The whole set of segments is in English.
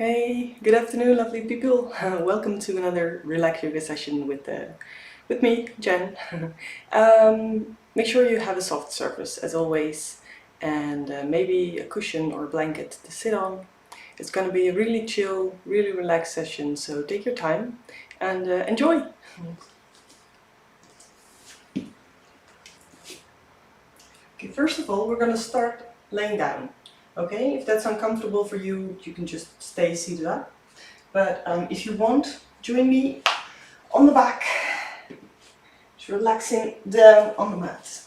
Hey, good afternoon, lovely people. Welcome to another relax yoga session with me, Jen. Make sure you have a soft surface as always, and maybe a cushion or a blanket to sit on. It's going to be a really chill, really relaxed session, so take your time and enjoy. Okay, first of all, we're going to start laying down. Okay, if that's uncomfortable for you, you can just stay seated up. But if you want, join me on the back, just relaxing down on the mat.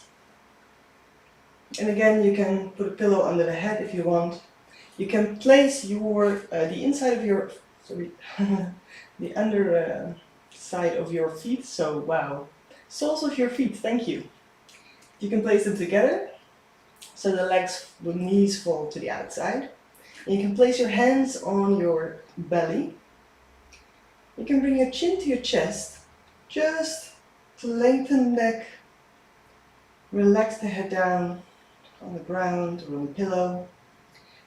And again, you can put a pillow under the head if you want. You can place your the inside of your the under side of your feet. So wow, soles of your feet. Thank you. You can place them together, so the the knees fall to the outside. And you can place your hands on your belly. You can bring your chin to your chest, just to lengthen the neck. Relax the head down on the ground or on the pillow.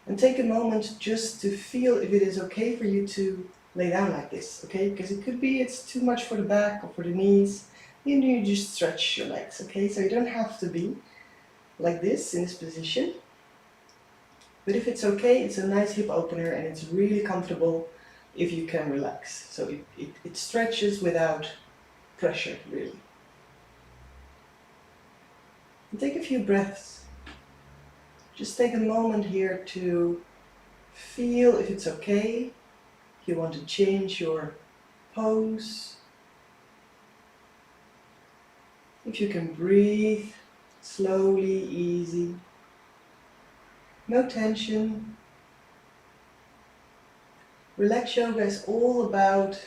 And take a moment just to feel if it is okay for you to lay down like this, okay? Because it could be it's too much for the back or for the knees. You just stretch your legs, okay? So you don't have to be like this in this position. But if it's okay, it's a nice hip opener and it's really comfortable if you can relax. So it stretches without pressure, really. And take a few breaths. Just take a moment here to feel if it's okay. If you want to change your pose. If you can breathe slowly, easy. No tension. Relax yoga is all about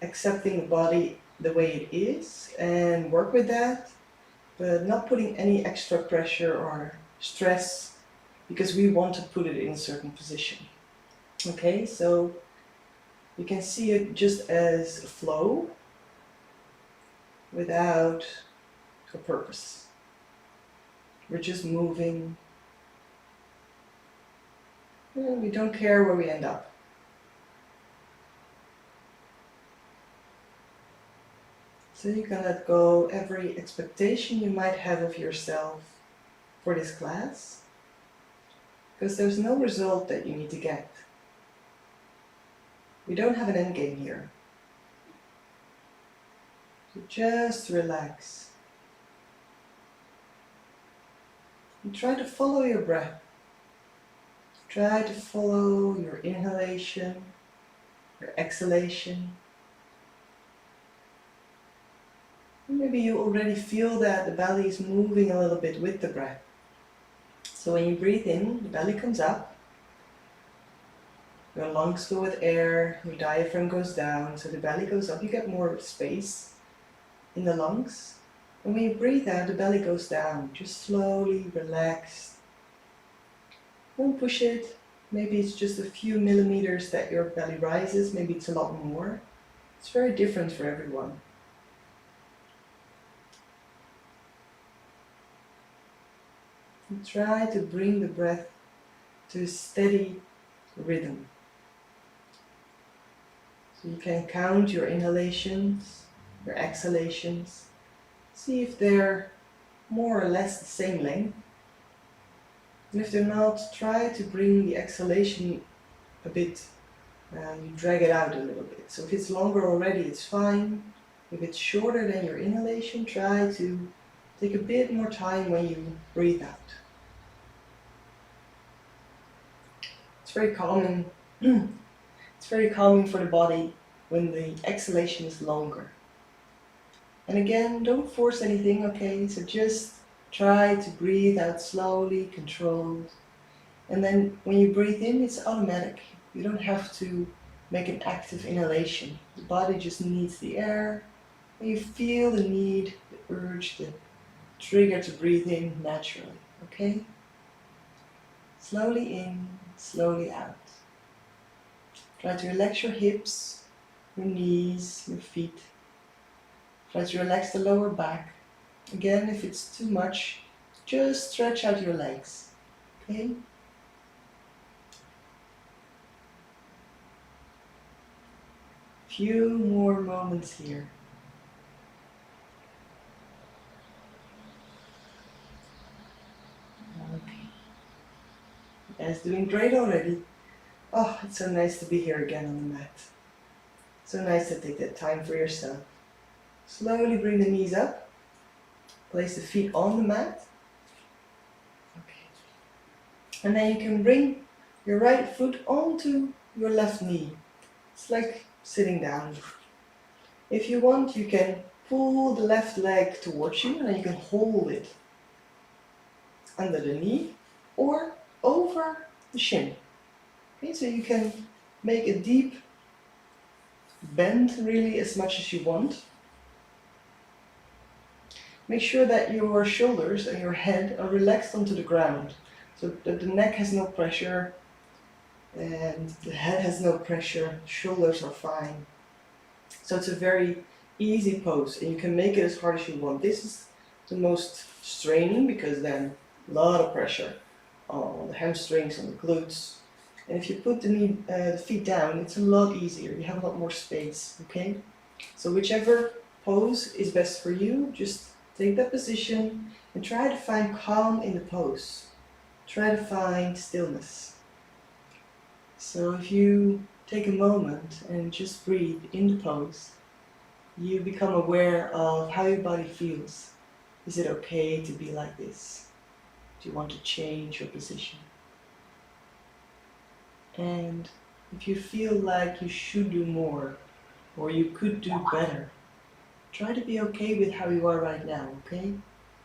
accepting the body the way it is and work with that, but not putting any extra pressure or stress because we want to put it in a certain position. Okay, so you can see it just as a flow without a purpose. We're just moving. And we don't care where we end up. So you can let go every expectation you might have of yourself for this class, because there's no result that you need to get. We don't have an end game here. So just relax. And try to follow your breath. Try to follow your inhalation, your exhalation. And maybe you already feel that the belly is moving a little bit with the breath. So when you breathe in, the belly comes up. Your lungs fill with air, your diaphragm goes down, so the belly goes up. You get more space in the lungs. And when you breathe out, the belly goes down. Just slowly, relaxed. Don't push it. Maybe it's just a few millimeters that your belly rises. Maybe it's a lot more. It's very different for everyone. And try to bring the breath to a steady rhythm. So you can count your inhalations, your exhalations. See if they're more or less the same length. And if they're not, try to bring the exhalation a bit, you drag it out a little bit. So if it's longer already, it's fine. If it's shorter than your inhalation, try to take a bit more time when you breathe out. It's very calming. It's very calming for the body when the exhalation is longer. And again, don't force anything, okay? So just try to breathe out slowly, controlled. And then when you breathe in, it's automatic. You don't have to make an active inhalation. The body just needs the air. And you feel the need, the urge, the trigger to breathe in naturally, okay? Slowly in, slowly out. Try to relax your hips, your knees, your feet. Try to relax the lower back. Again, if it's too much, just stretch out your legs, okay? Few more moments here. Okay. You guys doing great already. Oh, it's so nice to be here again on the mat. So nice to take that time for yourself. Slowly bring the knees up. Place the feet on the mat. Okay. And then you can bring your right foot onto your left knee. It's like sitting down. If you want, you can pull the left leg towards you and then you can hold it under the knee or over the shin. Okay, so you can make a deep bend really as much as you want. Make sure that your shoulders and your head are relaxed onto the ground so that the neck has no pressure and the head has no pressure, shoulders are fine. So it's a very easy pose and you can make it as hard as you want. This is the most straining because then a lot of pressure on the hamstrings, on the glutes. And if you put the feet down, it's a lot easier. You have a lot more space, okay? So whichever pose is best for you, just take that position and try to find calm in the pose. Try to find stillness. So if you take a moment and just breathe in the pose, you become aware of how your body feels. Is it okay to be like this? Do you want to change your position? And if you feel like you should do more or you could do better, try to be okay with how you are right now, okay?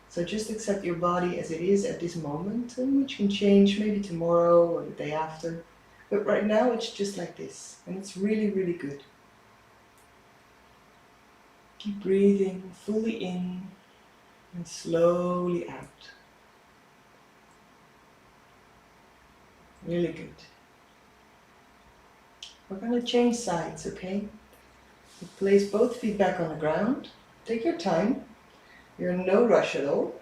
So just accept your body as it is at this moment, and which can change maybe tomorrow or the day after. But right now it's just like this, and it's really, really good. Keep breathing fully in and slowly out. Really good. We're going to change sides, okay? So place both feet back on the ground. Take your time. You're in no rush at all.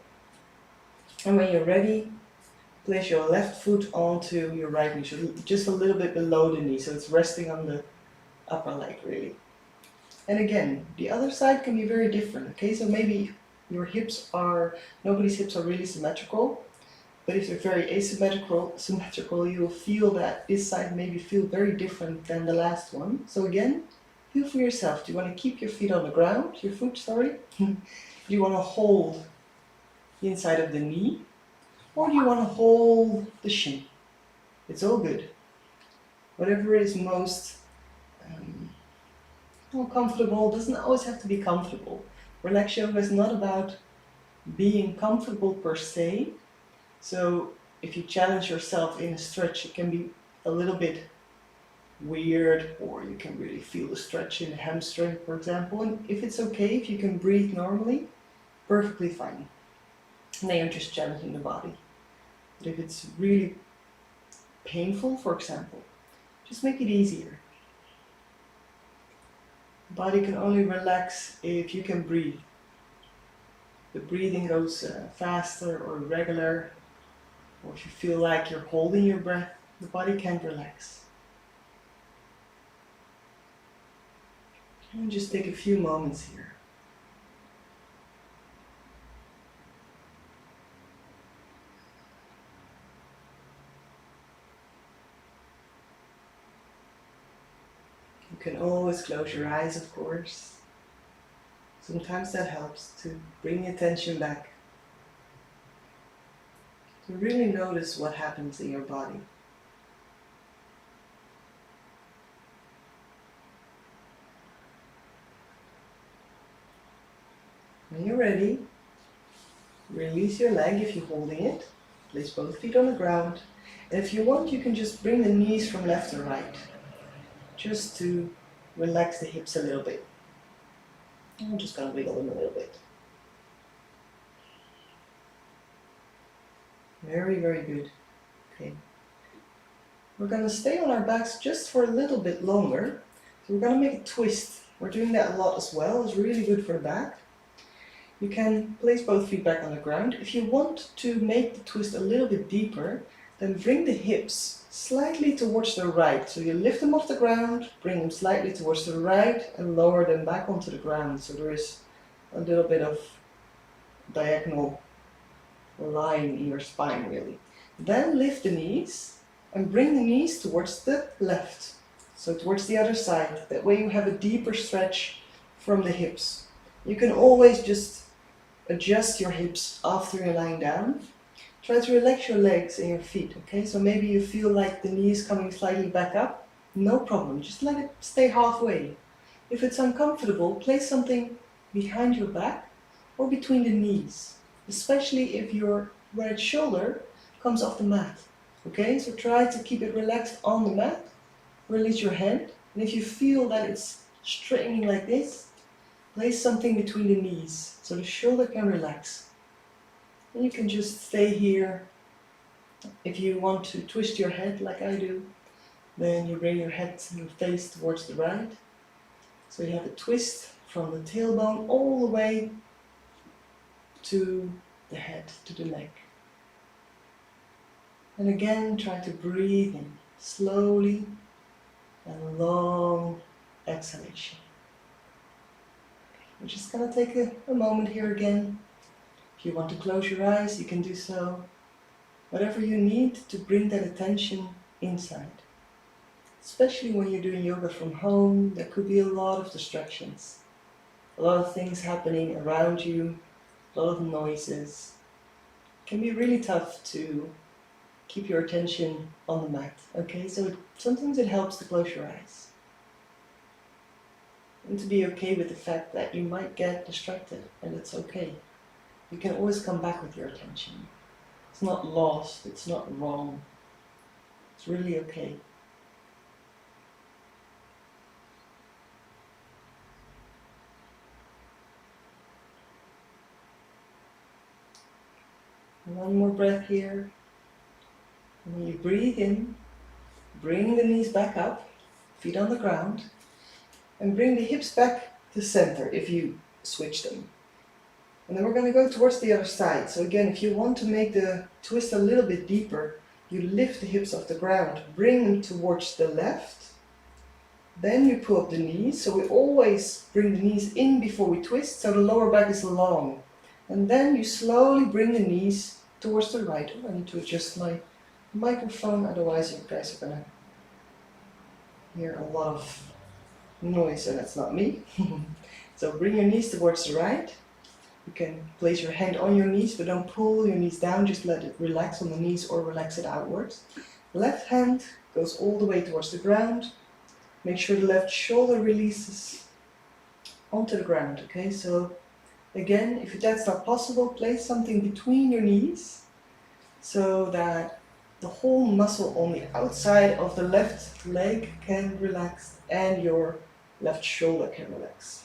And when you're ready, place your left foot onto your right knee, so just a little bit below the knee, so it's resting on the upper leg really. And again, the other side can be very different, okay? So maybe your hips are, nobody's hips are really symmetrical, but if they're very symmetrical, you'll feel that this side maybe feel very different than the last one. So again, feel for yourself. Do you want to keep your feet on the ground, your foot, sorry? Do you want to hold the inside of the knee? Or do you want to hold the shin? It's all good. Whatever is most more comfortable, doesn't always have to be comfortable. Relax yoga is not about being comfortable per se. So if you challenge yourself in a stretch, it can be a little bit weird, or you can really feel the stretch in the hamstring, for example. And if it's okay, if you can breathe normally, perfectly fine. And then you're just challenging the body. But if it's really painful, for example, just make it easier. The body can only relax if you can breathe. The breathing goes faster or irregular, or if you feel like you're holding your breath, the body can't relax. And just take a few moments here. You can always close your eyes, of course. Sometimes that helps to bring attention back. To really notice what happens in your body. When you're ready, release your leg if you're holding it. Place both feet on the ground. And if you want, you can just bring the knees from left to right. Just to relax the hips a little bit. I'm just going to wiggle them a little bit. Very, very good. Okay. We're going to stay on our backs just for a little bit longer. So we're going to make a twist. We're doing that a lot as well. It's really good for the back. You can place both feet back on the ground. If you want to make the twist a little bit deeper, then bring the hips slightly towards the right. So you lift them off the ground, bring them slightly towards the right and lower them back onto the ground. So there is a little bit of diagonal line in your spine really. Then lift the knees and bring the knees towards the left. So towards the other side. That way you have a deeper stretch from the hips. You can always just adjust your hips after you're lying down. Try to relax your legs and your feet, okay? So maybe you feel like the knee is coming slightly back up. No problem, just let it stay halfway. If it's uncomfortable, place something behind your back or between the knees, especially if your right shoulder comes off the mat, okay? So try to keep it relaxed on the mat. Release your hand, and if you feel that it's straightening like this, place something between the knees so the shoulder can relax. And you can just stay here. If you want to twist your head like I do, then you bring your head and your face towards the right. So you have a twist from the tailbone all the way to the head, to the neck. And again, try to breathe in slowly and long exhalation. We're just going to take a moment here again. If you want to close your eyes, you can do so. Whatever you need to bring that attention inside. Especially when you're doing yoga from home, there could be a lot of distractions. A lot of things happening around you, a lot of noises. It can be really tough to keep your attention on the mat, okay? So sometimes it helps to close your eyes. And to be okay with the fact that you might get distracted, and it's okay. You can always come back with your attention. It's not lost, it's not wrong. It's really okay. One more breath here. And when you breathe in, bring the knees back up, feet on the ground, and bring the hips back to center if you switch them. And then we're going to go towards the other side. So again, if you want to make the twist a little bit deeper, you lift the hips off the ground, bring them towards the left. Then you pull up the knees. So we always bring the knees in before we twist, so the lower back is long. And then you slowly bring the knees towards the right. Oh, I need to adjust my microphone, otherwise you guys are going to hear a lot of noise, and that's not me. So bring your knees towards the right. You can place your hand on your knees, but don't pull your knees down, just let it relax on the knees or relax it outwards. Left hand goes all the way towards the ground. Make sure the left shoulder releases onto the ground, okay? So again, if that's not possible, place something between your knees so that the whole muscle on the outside of the left leg can relax and your left shoulder can relax.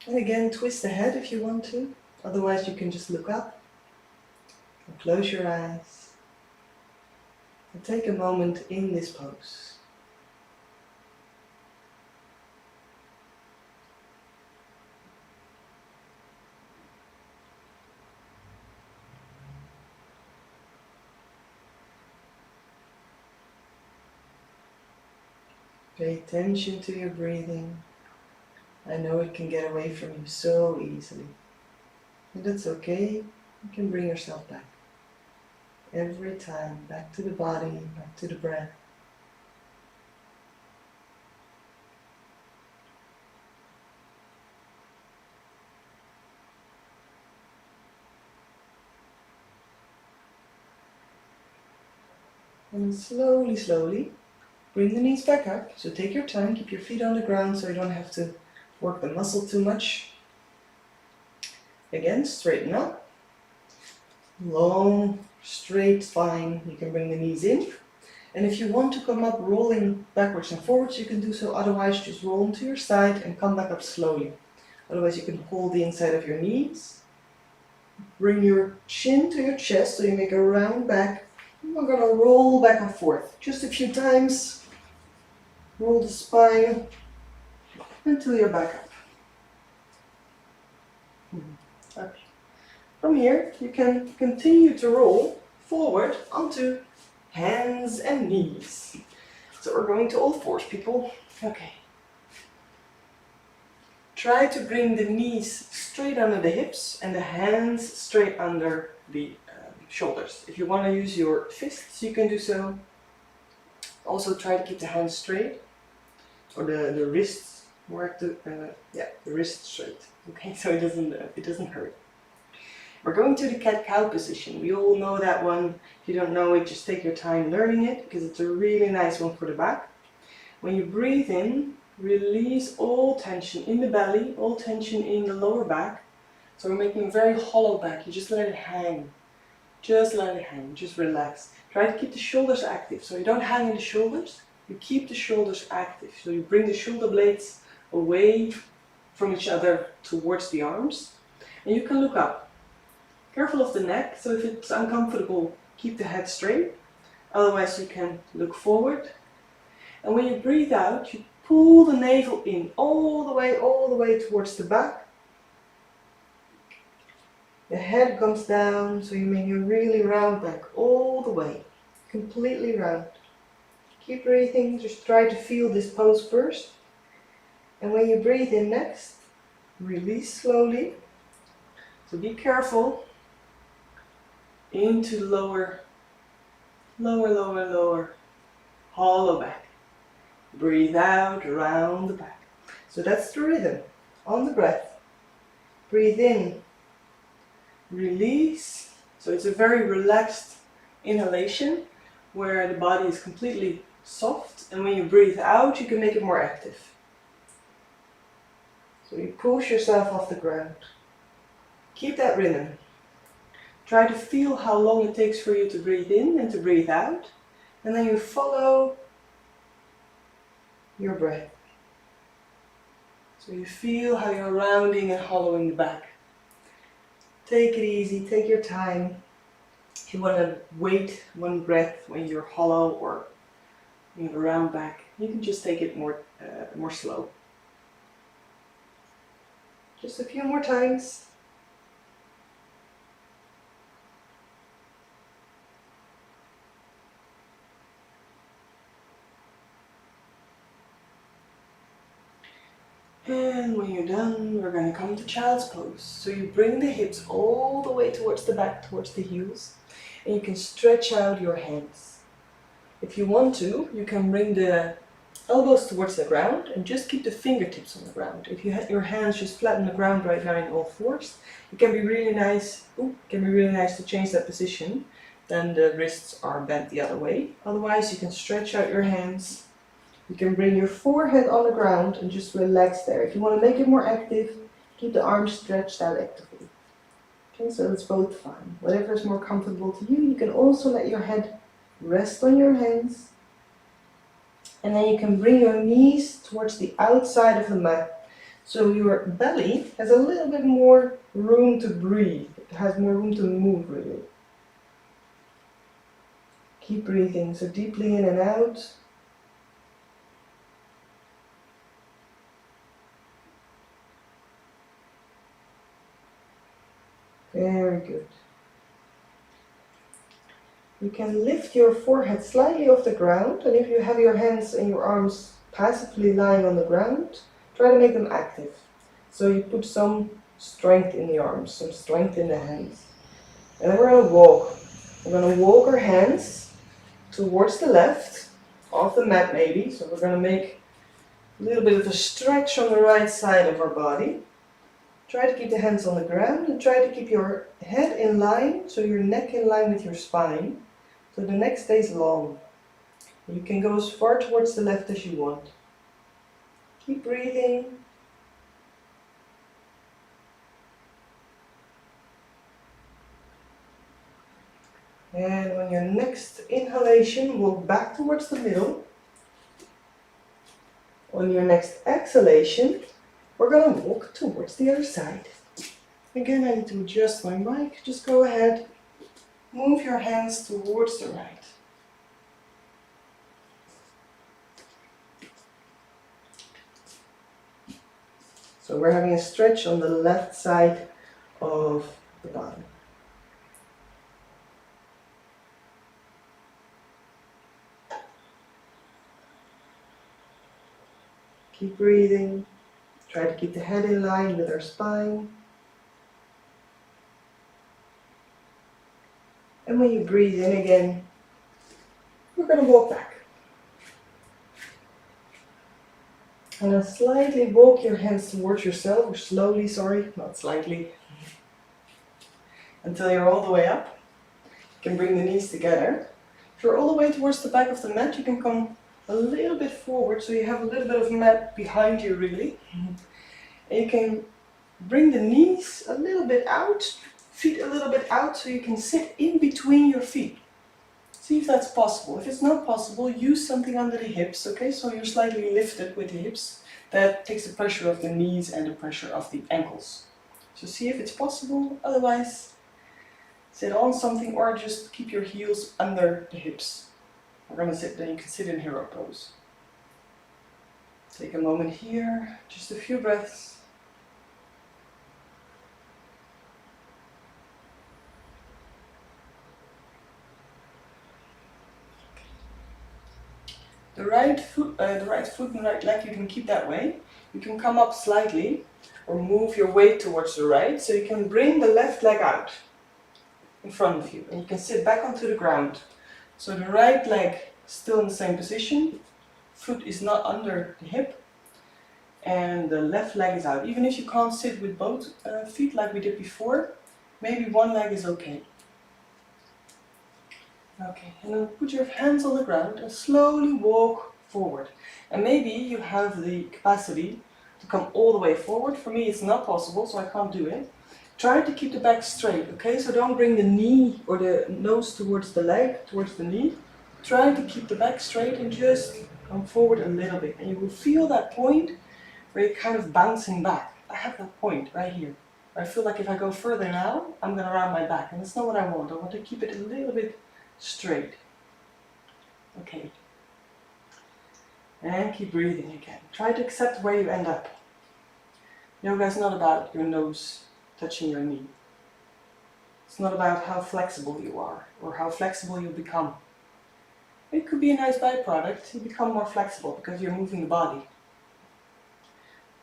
And again, twist the head if you want to, otherwise you can just look up and close your eyes and take a moment in this pose. Pay attention to your breathing. I know it can get away from you so easily. And that's okay. You can bring yourself back. Every time, back to the body, back to the breath. And slowly, slowly, bring the knees back up. So take your time, keep your feet on the ground so you don't have to work the muscle too much. Again, straighten up. Long, straight spine. You can bring the knees in. And if you want to come up rolling backwards and forwards, you can do so. Otherwise, just roll them to your side and come back up slowly. Otherwise, you can hold the inside of your knees. Bring your chin to your chest so you make a round back. We're going to roll back and forth just a few times. Roll the spine until you're back up. Okay. From here, you can continue to roll forward onto hands and knees. So we're going to all fours, people. Okay. Try to bring the knees straight under the hips and the hands straight under the shoulders. If you want to use your fists, you can do so. Also try to keep the hands straight, or the wrists more the wrists straight. Okay, so it doesn't hurt. We're going to the cat-cow position. We all know that one. If you don't know it, just take your time learning it, because it's a really nice one for the back. When you breathe in, release all tension in the belly, all tension in the lower back. So we're making a very hollow back. You just let it hang. Just let it hang. Just relax. Try to keep the shoulders active. So you don't hang in the shoulders. You keep the shoulders active. So you bring the shoulder blades away from each other towards the arms. And you can look up. Careful of the neck. So if it's uncomfortable, keep the head straight. Otherwise you can look forward. And when you breathe out, you pull the navel in all the way towards the back. The head comes down, so you make a really round back all the way, completely round. Keep breathing, just try to feel this pose first. And when you breathe in next, release slowly. So be careful. Into lower, hollow back. Breathe out, round the back. So that's the rhythm on the breath. Breathe in, release. So it's a very relaxed inhalation where the body is completely soft, and when you breathe out, you can make it more active. So you push yourself off the ground. Keep that rhythm. Try to feel how long it takes for you to breathe in and to breathe out, and then you follow your breath. So you feel how you're rounding and hollowing the back. Take it easy, take your time. If you want to wait one breath when you're hollow or you have a round back, you can just take it more slow. Just a few more times. And when you're done, we're going to come to child's pose. So you bring the hips all the way towards the back, towards the heels, and you can stretch out your hands. If you want to, you can bring the elbows towards the ground and just keep the fingertips on the ground. If you have your hands just flat on the ground right now in all fours, it can be really nice. To change that position. Then the wrists are bent the other way. Otherwise, you can stretch out your hands. You can bring your forehead on the ground and just relax there. If you want to make it more active, keep the arms stretched out actively. Okay, so it's both fine. Whatever is more comfortable to you. You can also let your head rest on your hands. And then you can bring your knees towards the outside of the mat. So your belly has a little bit more room to breathe. It has more room to move, really. Keep breathing so deeply in and out. Very good. You can lift your forehead slightly off the ground, and if you have your hands and your arms passively lying on the ground, try to make them active. So you put some strength in the arms, some strength in the hands. And then we're going to walk. We're going to walk our hands towards the left, off the mat maybe. So we're going to make a little bit of a stretch on the right side of our body. Try to keep the hands on the ground and try to keep your head in line, so your neck in line with your spine, so the neck stays long. You can go as far towards the left as you want. Keep breathing. And on your next inhalation, walk back towards the middle. On your next exhalation, we're going to walk towards the other side. Again, I need to adjust my mic. Just go ahead, move your hands towards the right. So we're having a stretch on the left side of the body. Keep breathing. Try to keep the head in line with our spine. And when you breathe in again, we're going to walk back. And then slightly walk your hands towards yourself, or slowly, sorry, not slightly, until you're all the way up. You can bring the knees together. If you're all the way towards the back of the mat, you can come a little bit forward, so you have a little bit of mat behind you really. And you can bring the knees a little bit out, feet a little bit out, so you can sit in between your feet. See if that's possible. If it's not possible, use something under the hips, okay? So you're slightly lifted with the hips. That takes the pressure off the knees and the pressure of the ankles. So see if it's possible, otherwise sit on something or just keep your heels under the hips. We're going to sit, then you can sit in hero pose. Take a moment here, just a few breaths. The right foot and the right leg, you can keep that way. You can come up slightly or move your weight towards the right, so you can bring the left leg out in front of you, and you can sit back onto the ground. So the right leg still in the same position, foot is not under the hip, and the left leg is out. Even if you can't sit with both feet like we did before, maybe one leg is okay. Okay, and then put your hands on the ground and slowly walk forward. And maybe you have the capacity to come all the way forward. For me it's not possible, so I can't do it. Try to keep the back straight, okay? So don't bring the knee or the nose towards the leg, towards the knee. Try to keep the back straight and just come forward a little bit. And you will feel that point where you're kind of bouncing back. I have that point right here. I feel like if I go further now, I'm going to round my back. And that's not what I want. I want to keep it a little bit straight. Okay. And keep breathing again. Try to accept where you end up. Yoga is not about your nose touching your knee. It's not about how flexible you are or how flexible you become. It could be a nice byproduct. You become more flexible because you're moving the body.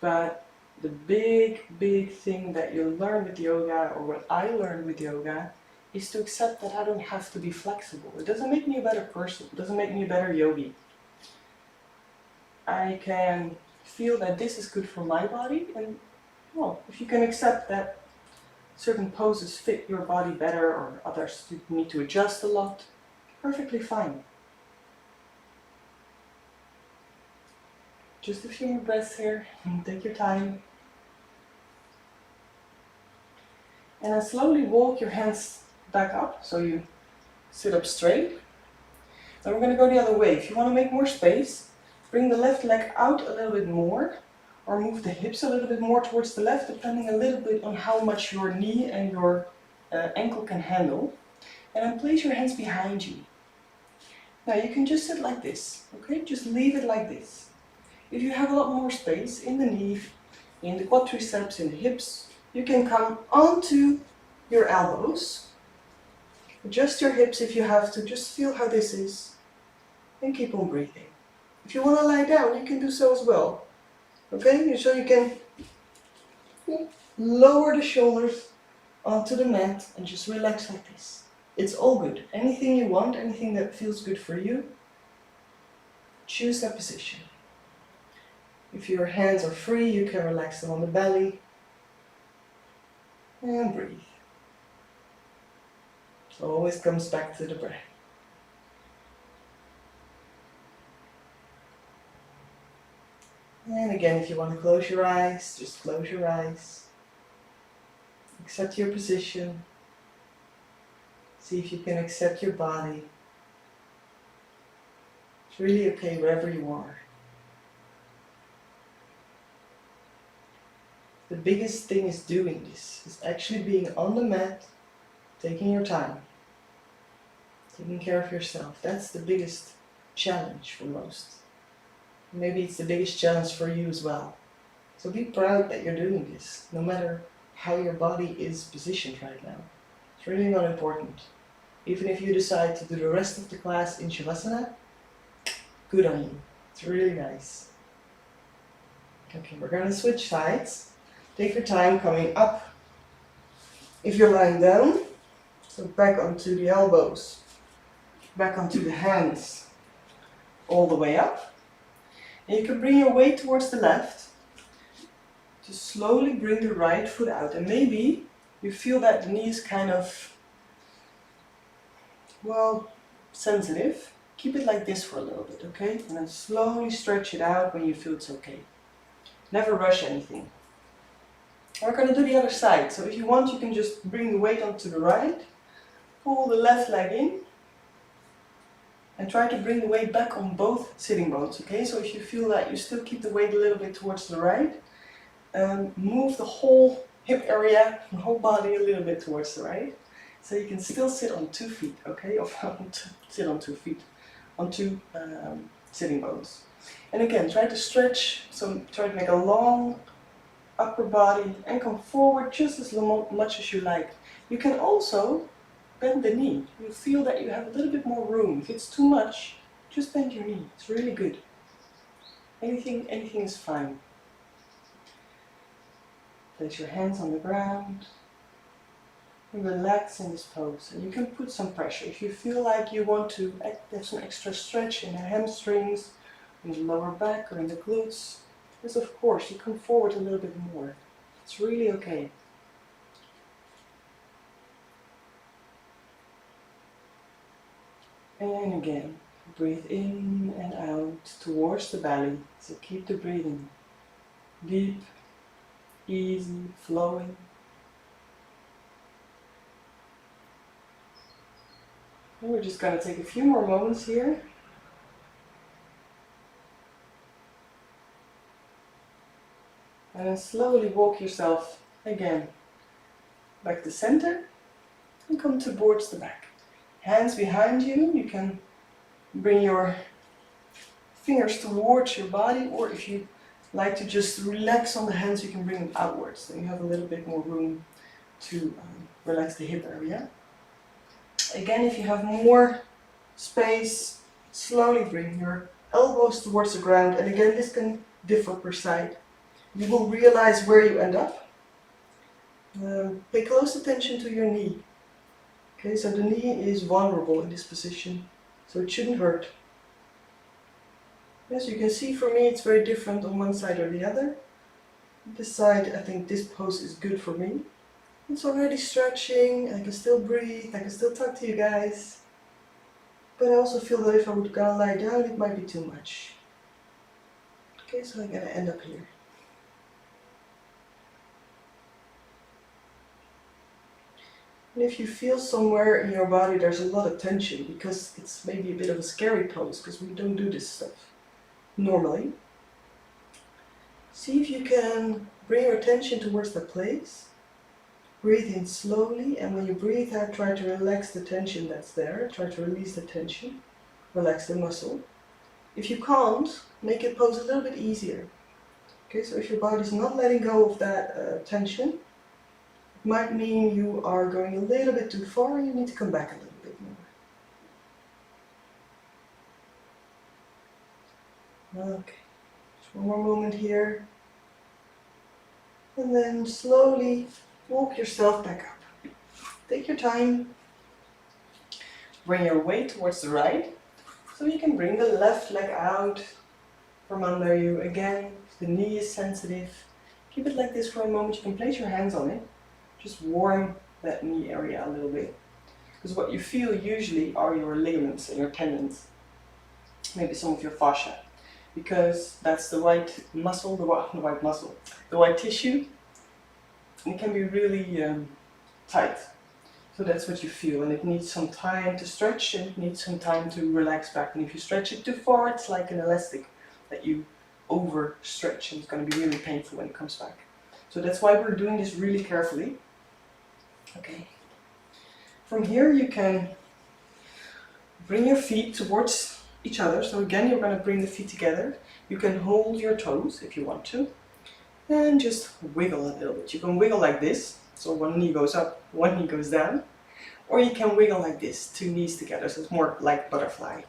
But the big thing that you'll learn with yoga, or what I learned with yoga, is to accept that I don't have to be flexible. It doesn't make me a better person. It doesn't make me a better yogi. I can feel that this is good for my body, and well, if you can accept that certain poses fit your body better or others you need to adjust a lot, perfectly fine. Just a few more breaths here. Take your time. And then slowly walk your hands back up, so you sit up straight. Then we're going to go the other way. If you want to make more space, bring the left leg out a little bit more, or move the hips a little bit more towards the left, depending a little bit on how much your knee and your ankle can handle. And then place your hands behind you. Now you can just sit like this, okay? Just leave it like this. If you have a lot more space in the knee, in the quadriceps, in the hips, you can come onto your elbows. Adjust your hips if you have to, just feel how this is, and keep on breathing. If you want to lie down, you can do so as well. Okay, so you can lower the shoulders onto the mat and just relax like this. It's all good. Anything you want, anything that feels good for you, choose that position. If your hands are free, you can relax them on the belly and breathe. It always comes back to the breath. And again, if you want to close your eyes, just close your eyes. Accept your position. See if you can accept your body. It's really okay wherever you are. The biggest thing is doing this, is actually being on the mat, taking your time, taking care of yourself. That's the biggest challenge for most. Maybe it's the biggest challenge for you as well. So be proud that you're doing this, no matter how your body is positioned right now. It's really not important. Even if you decide to do the rest of the class in Shavasana, good on you. It's really nice. Okay, we're going to switch sides. Take your time coming up if you're lying down. So back onto the elbows, back onto the hands, all the way up. And you can bring your weight towards the left to slowly bring the right foot out. And maybe you feel that the knee is kind of, well, sensitive. Keep it like this for a little bit, okay? And then slowly stretch it out when you feel it's okay. Never rush anything. We're going to do the other side. So if you want, you can just bring the weight onto the right, pull the left leg in, and try to bring the weight back on both sitting bones, okay? So if you feel that you still keep the weight a little bit towards the right, move the whole hip area, the whole body a little bit towards the right. So you can still sit on 2 feet, okay? Or sit on 2 feet, on 2 sitting bones. And again, try to stretch, so try to make a long upper body and come forward just as much as you like. You can also bend the knee. You feel that you have a little bit more room. If it's too much, just bend your knee. It's really good. Anything is fine. Place your hands on the ground and relax in this pose. And you can put some pressure. If you feel like you want to have some extra stretch in the hamstrings, in the lower back or in the glutes, yes, of course, you come forward a little bit more. It's really okay. And again, breathe in and out towards the belly. So keep the breathing deep, easy, flowing. And we're just going to take a few more moments here. And then slowly walk yourself again back to center and come towards the back. Hands behind you. You can bring your fingers towards your body, or if you like to just relax on the hands, you can bring them outwards. Then you have a little bit more room to relax the hip area. Again, if you have more space, slowly bring your elbows towards the ground. And again, this can differ per side. You will realize where you end up. Pay close attention to your knee. Okay, so the knee is vulnerable in this position, so it shouldn't hurt. As you can see, for me it's very different on one side or the other. This side, I think this pose is good for me. It's already stretching, I can still breathe, I can still talk to you guys. But I also feel that if I would go lie down, it might be too much. Okay, so I'm gonna end up here. And if you feel somewhere in your body there's a lot of tension, because it's maybe a bit of a scary pose, because we don't do this stuff normally, see if you can bring your attention towards the place. Breathe in slowly, and when you breathe out, try to relax the tension that's there. Try to release the tension, relax the muscle. If you can't, make it pose a little bit easier. Okay, so if your body's not letting go of that tension, it might mean you are going a little bit too far and you need to come back a little bit more. Okay, just one more moment here. And then slowly walk yourself back up. Take your time. Bring your weight towards the right, so you can bring the left leg out from under you. Again, if the knee is sensitive, keep it like this for a moment. You can place your hands on it. Just warm that knee area a little bit. Because what you feel usually are your ligaments and your tendons. Maybe some of your fascia. Because that's the white muscle, the white tissue. And it can be really tight. So that's what you feel, and it needs some time to stretch and it needs some time to relax back. And if you stretch it too far, it's like an elastic that you overstretch, and it's going to be really painful when it comes back. So that's why we're doing this really carefully. Okay. From here you can bring your feet towards each other. So again, you're going to bring the feet together. You can hold your toes if you want to. And just wiggle a little bit. You can wiggle like this, so one knee goes up, one knee goes down. Or you can wiggle like this, 2 knees together, so it's more like butterfly.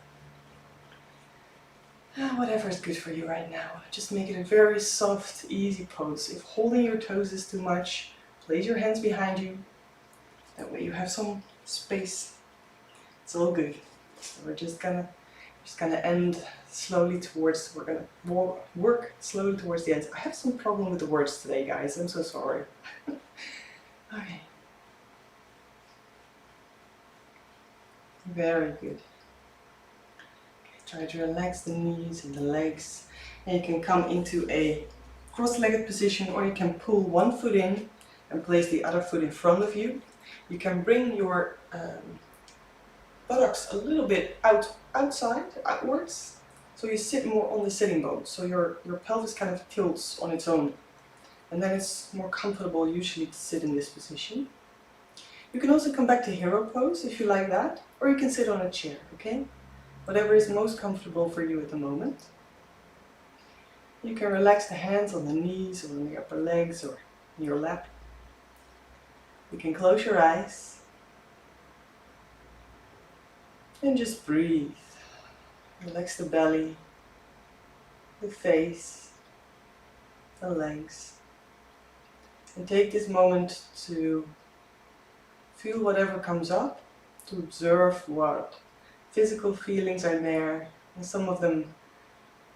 Whatever is good for you right now. Just make it a very soft, easy pose. If holding your toes is too much, place your hands behind you. That way you have some space. It's all good. So we're just gonna end slowly towards, we're gonna work slowly towards the end. I have some problem with the words today, guys. I'm so sorry. Okay. Very good. Try to relax the knees and the legs, and you can come into a cross-legged position, or you can pull one foot in and place the other foot in front of you. You can bring your buttocks a little bit outwards, so you sit more on the sitting bone, so your pelvis kind of tilts on its own, and then it's more comfortable usually to sit in this position. You can also come back to hero pose if you like that, or you can sit on a chair, okay? Whatever is most comfortable for you at the moment. You can relax the hands on the knees or on the upper legs or in your lap. You can close your eyes and just breathe. Relax the belly, the face, the legs. And take this moment to feel whatever comes up, to observe what physical feelings are there, and some of them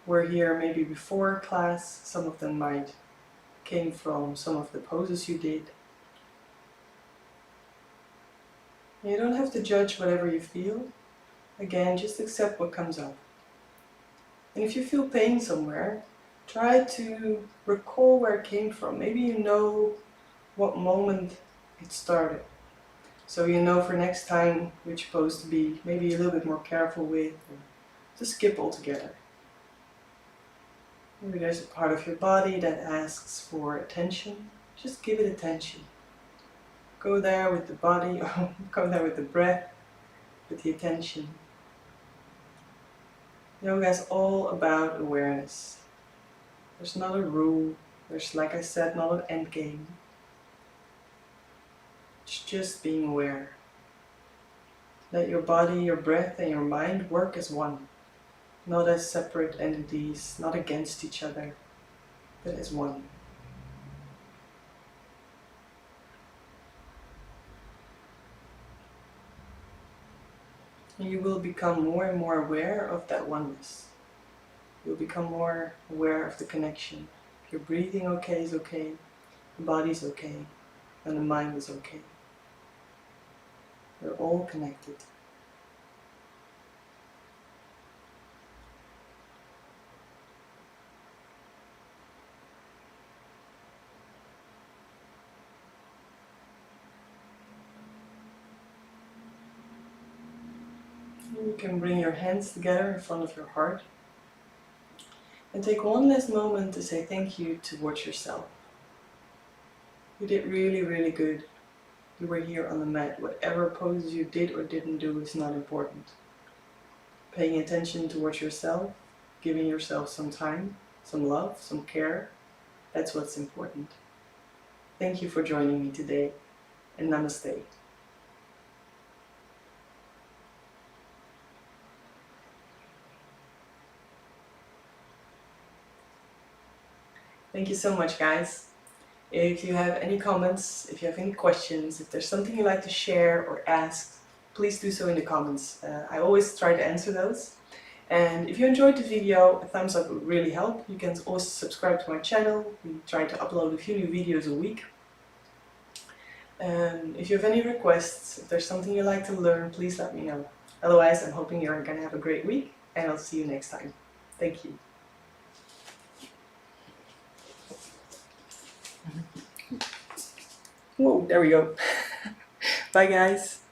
were here maybe before class, some of them might came from some of the poses you did. You don't have to judge whatever you feel. Again, just accept what comes up. And if you feel pain somewhere, try to recall where it came from. Maybe you know what moment it started. So you know for next time which pose to be maybe a little bit more careful with, or to skip altogether. Maybe there's a part of your body that asks for attention. Just give it attention. Go there with the body, or go there with the breath, with the attention. Yoga is all about awareness. There's not a rule. There's, like I said, not an end game. It's just being aware. Let your body, your breath, and your mind work as one. Not as separate entities, not against each other, but as one. And you will become more and more aware of that oneness. You'll become more aware of the connection. If your breathing okay is okay, the body's okay, and the mind is okay. We're all connected. You can bring your hands together in front of your heart and take one last moment to say thank you towards yourself. You did really, really good. You were here on the mat. Whatever poses you did or didn't do is not important. Paying attention towards yourself, giving yourself some time, some love, some care, that's what's important. Thank you for joining me today, and namaste. Thank you so much, guys. If you have any comments, if you have any questions, if there's something you'd like to share or ask, please do so in the comments. I always try to answer those. And if you enjoyed the video, a thumbs up would really help. You can also subscribe to my channel. We try to upload a few new videos a week. And if you have any requests, if there's something you'd like to learn, please let me know. Otherwise, I'm hoping you're going to have a great week, and I'll see you next time. Thank you. Whoa, there we go. Bye, guys.